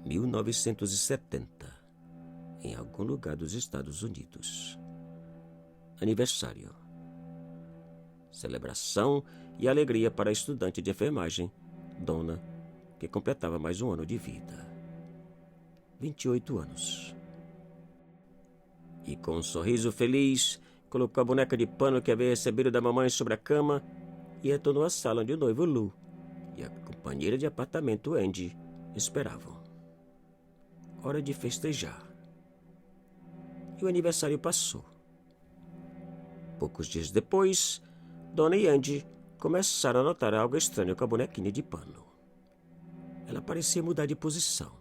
1970, em algum lugar dos Estados Unidos. Aniversário. Celebração e alegria para a estudante de enfermagem, Donna, que completava mais um ano de vida. 28 anos. E com um sorriso feliz, colocou a boneca de pano que havia recebido da mamãe sobre a cama e retornou à sala onde o noivo Lou e a companheira de apartamento Andy esperavam. Hora de festejar. E o aniversário passou. Poucos dias depois, Donna e Andy começaram a notar algo estranho com a bonequinha de pano. Ela parecia mudar de posição.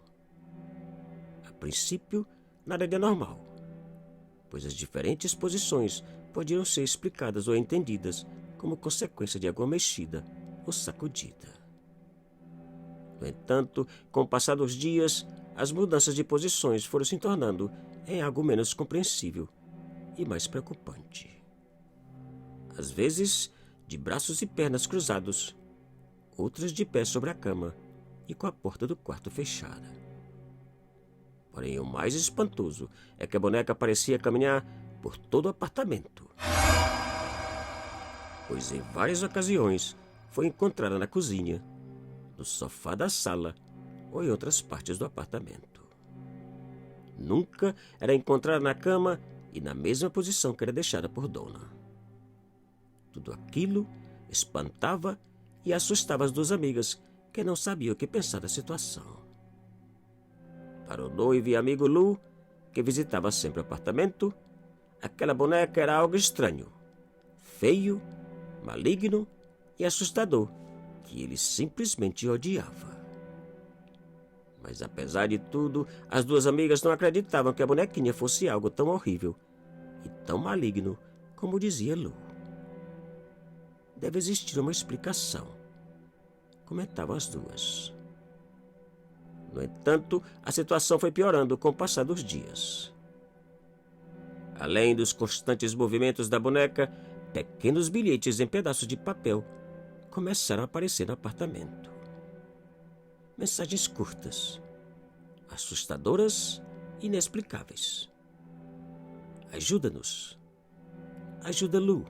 A princípio, nada de anormal, pois as diferentes posições podiam ser explicadas ou entendidas como consequência de alguma mexida ou sacudida. No entanto, com o passar dos dias, as mudanças de posições foram se tornando em algo menos compreensível e mais preocupante. Às vezes, de braços e pernas cruzados, outras de pé sobre a cama e com a porta do quarto fechada. Porém, o mais espantoso é que a boneca parecia caminhar por todo o apartamento, pois em várias ocasiões foi encontrada na cozinha, no sofá da sala ou em outras partes do apartamento. Nunca era encontrada na cama e na mesma posição que era deixada por Donna. Tudo aquilo espantava e assustava as duas amigas, que não sabiam o que pensar da situação. Para o noivo e amigo Lou, que visitava sempre o apartamento, aquela boneca era algo estranho, feio, maligno e assustador, que ele simplesmente odiava. Mas apesar de tudo, as duas amigas não acreditavam que a bonequinha fosse algo tão horrível e tão maligno como dizia Lou. Deve existir uma explicação, comentavam as duas. No entanto, a situação foi piorando com o passar dos dias. Além dos constantes movimentos da boneca, pequenos bilhetes em pedaços de papel começaram a aparecer no apartamento. Mensagens curtas, assustadoras e inexplicáveis. Ajuda-nos. Ajuda Lou.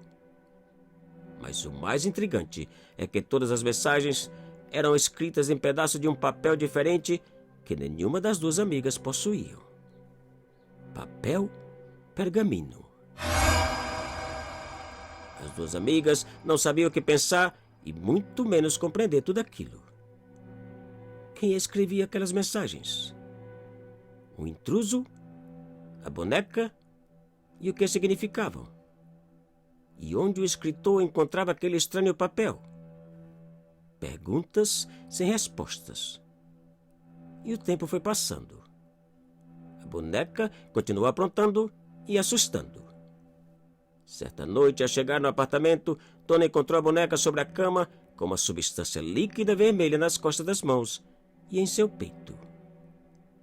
Mas o mais intrigante é que todas as mensagens eram escritas em pedaços de um papel diferente que nenhuma das duas amigas possuíam. Papel pergaminho. As duas amigas não sabiam o que pensar e muito menos compreender tudo aquilo. Quem escrevia aquelas mensagens? O intruso? A boneca? E o que significavam? E onde o escritor encontrava aquele estranho papel? Perguntas sem respostas. E o tempo foi passando. A boneca continuou aprontando e assustando. Certa noite, ao chegar no apartamento, Donna encontrou a boneca sobre a cama com uma substância líquida vermelha nas costas das mãos e em seu peito.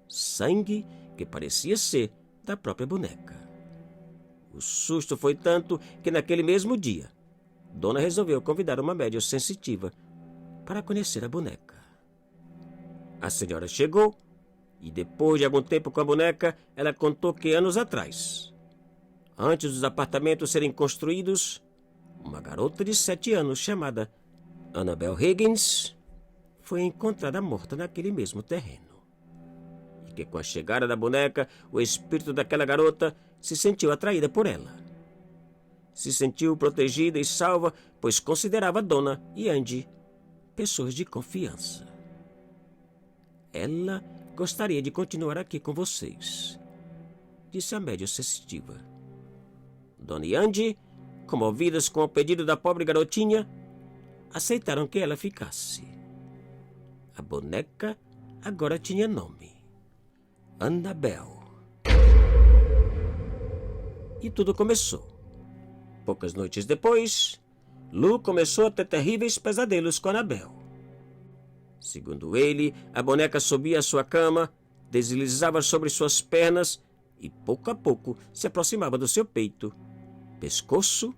Sangue que parecia ser da própria boneca. O susto foi tanto que naquele mesmo dia, Donna resolveu convidar uma médium sensitiva para conhecer a boneca. A senhora chegou e depois de algum tempo com a boneca, ela contou que anos atrás, antes dos apartamentos serem construídos, uma garota de 7 anos chamada Annabelle Higgins foi encontrada morta naquele mesmo terreno. E que com a chegada da boneca, o espírito daquela garota se sentiu atraída por ela. Se sentiu protegida e salva, pois considerava Donna e Andy pessoas de confiança. Ela gostaria de continuar aqui com vocês, disse a médium sensitiva. Donna e Andy, comovidas com o pedido da pobre garotinha, aceitaram que ela ficasse. A boneca agora tinha nome: Annabelle. E tudo começou. Poucas noites depois, Lou começou a ter terríveis pesadelos com Annabelle. Segundo ele, a boneca subia à sua cama, deslizava sobre suas pernas e, pouco a pouco, se aproximava do seu peito, pescoço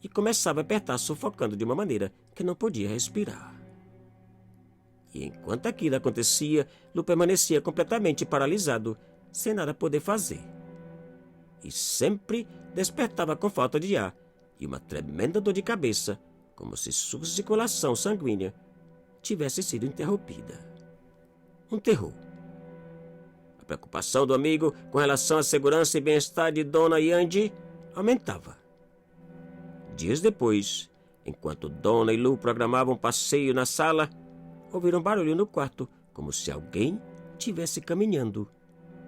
e começava a apertar, sufocando de uma maneira que não podia respirar. E enquanto aquilo acontecia, Lu permanecia completamente paralisado, sem nada poder fazer. E sempre despertava com falta de ar e uma tremenda dor de cabeça, como se sua circulação sanguínea tivesse sido interrompida. Um terror. A preocupação do amigo com relação à segurança e bem-estar de Donna e Andy aumentava. Dias depois, enquanto Donna e Lu programavam um passeio na sala, ouviram barulho no quarto, como se alguém estivesse caminhando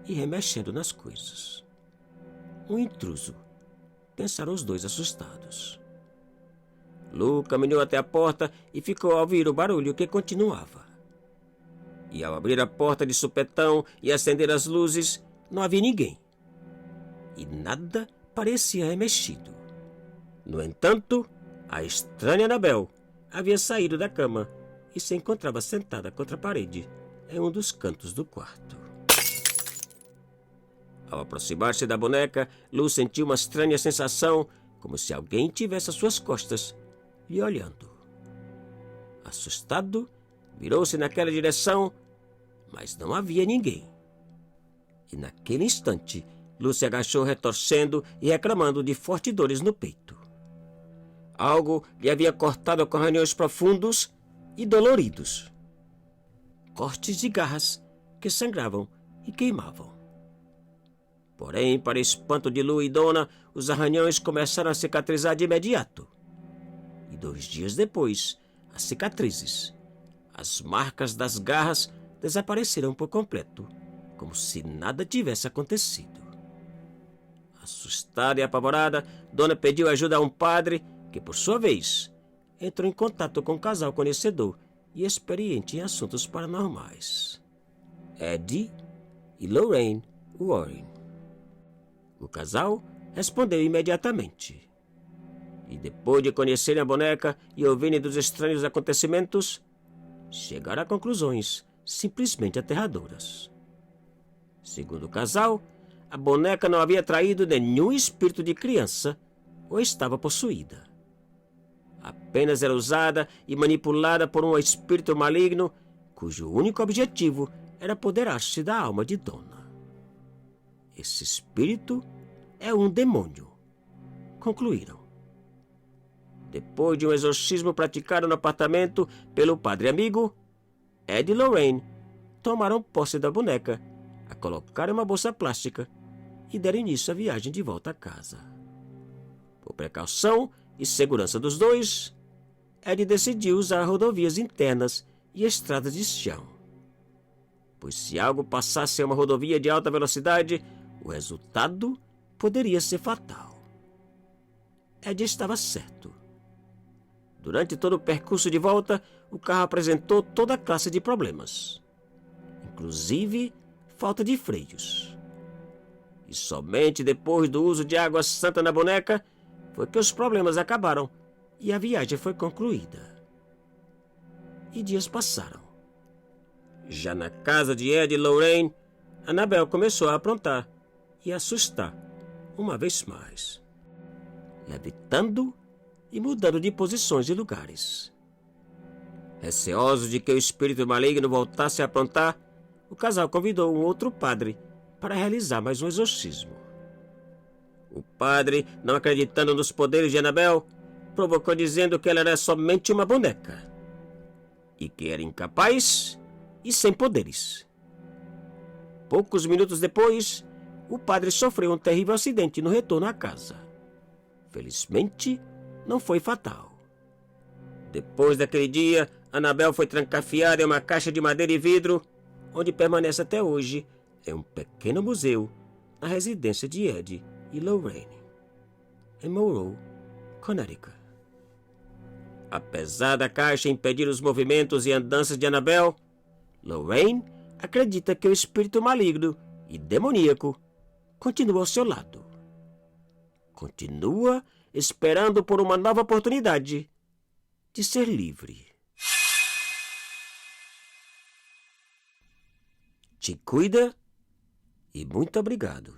e remexendo nas coisas. Um intruso, pensaram os dois assustados. Lu caminhou até a porta e ficou a ouvir o barulho que continuava. E ao abrir a porta de supetão e acender as luzes, não havia ninguém. E nada parecia remexido. No entanto, a estranha Annabel havia saído da cama e se encontrava sentada contra a parede, em um dos cantos do quarto. Ao aproximar-se da boneca, Lu sentiu uma estranha sensação, como se alguém tivesse às suas costas, lhe olhando. Assustado, virou-se naquela direção, mas não havia ninguém. E naquele instante, Lu se agachou retorcendo e reclamando de fortes dores no peito. Algo lhe havia cortado com arranhões profundos e doloridos. Cortes de garras que sangravam e queimavam. Porém, para espanto de Lu e Donna, os arranhões começaram a cicatrizar de imediato. E 2 dias depois, as cicatrizes, as marcas das garras desapareceram por completo, como se nada tivesse acontecido. Assustada e apavorada, Donna pediu ajuda a um padre que, por sua vez, entrou em contato com um casal conhecedor e experiente em assuntos paranormais. Eddie e Lorraine Warren. O casal respondeu imediatamente. E depois de conhecerem a boneca e ouvirem dos estranhos acontecimentos, chegaram a conclusões simplesmente aterradoras. Segundo o casal, a boneca não havia atraído nenhum espírito de criança ou estava possuída. Apenas era usada e manipulada por um espírito maligno cujo único objetivo era apoderar-se da alma de Donna. Esse espírito é um demônio, concluíram. Depois de um exorcismo praticado no apartamento pelo padre amigo, Ed e Lorraine tomaram posse da boneca, a colocaram em uma bolsa plástica e deram início à viagem de volta a casa. Por precaução e segurança dos dois, Ed decidiu usar rodovias internas e estradas de chão. Pois se algo passasse em uma rodovia de alta velocidade, o resultado poderia ser fatal. Ed estava certo. Durante todo o percurso de volta, o carro apresentou toda classe de problemas, inclusive falta de freios. E somente depois do uso de água santa na boneca foi que os problemas acabaram e a viagem foi concluída. E dias passaram. Já na casa de Ed e Lorraine, Annabel começou a aprontar e a assustar uma vez mais, levitando e mudando de posições e lugares. Receoso de que o espírito maligno voltasse a aprontar, o casal convidou um outro padre para realizar mais um exorcismo. O padre, não acreditando nos poderes de Annabel, provocou dizendo que ela era somente uma boneca e que era incapaz e sem poderes. Poucos minutos depois, o padre sofreu um terrível acidente no retorno à casa. Felizmente, não foi fatal. Depois daquele dia, Annabel foi trancafiada em uma caixa de madeira e vidro, onde permanece até hoje em um pequeno museu na residência de Ed e Lorraine, em Monroe, Connecticut. Apesar da caixa impedir os movimentos e andanças de Annabel, Lorraine acredita que o espírito maligno e demoníaco continua ao seu lado. Continua esperando por uma nova oportunidade de ser livre. Te cuida e muito obrigado.